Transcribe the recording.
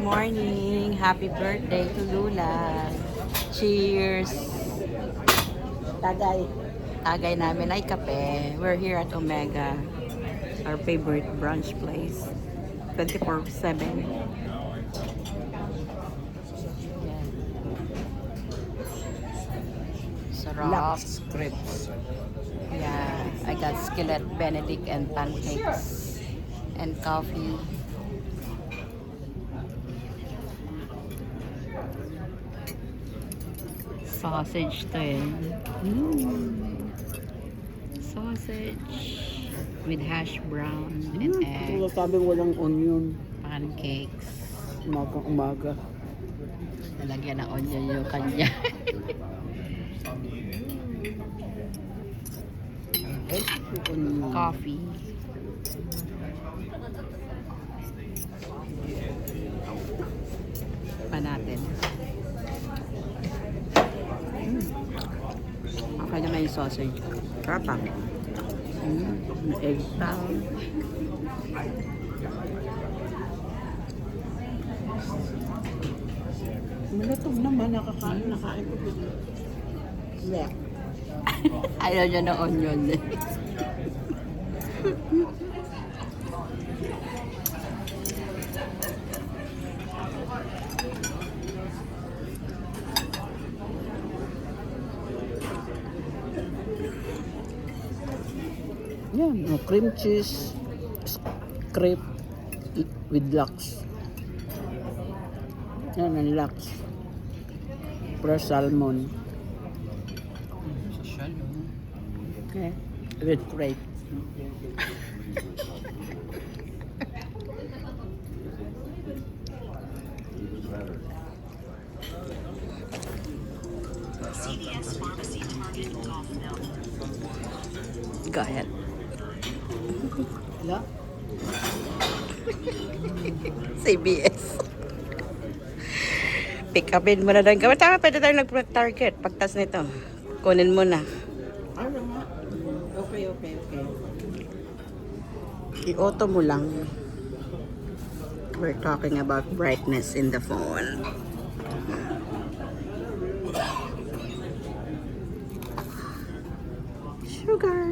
Morning! Happy birthday to Lula! Cheers! Tagay. Tagay namin ay kape. We're here at Omega. Our favorite brunch place. 24/7. Sarap. Lux crepes. Yeah, I got skillet Benedict and pancakes and coffee. Sausage to eh. Sausage with hash brown and egg, Kung sabi walang onion, pancakes. umaga. Nalagyan ng onion yung kanya. Onion. Coffee. Pa natin. Okay naman yung sausage. Sarap ah. Egg pa. Malatog naman, nakain ko dito. Yeah. Ayaw niya ng onion eh. Yan, cream cheese, crepe with lux. Yan ang lux. Fresh salmon. Okay. With crepe. CVS Pharmacy Target Golf Milk. Go ahead. Wala? CBS. Pick upin mo na doon. Tama, pwede tayo nag-target. Pagtas nito. Kunin mo na. Ano nga? Okay. I-auto mo lang. We're talking about brightness in the phone. Sugar.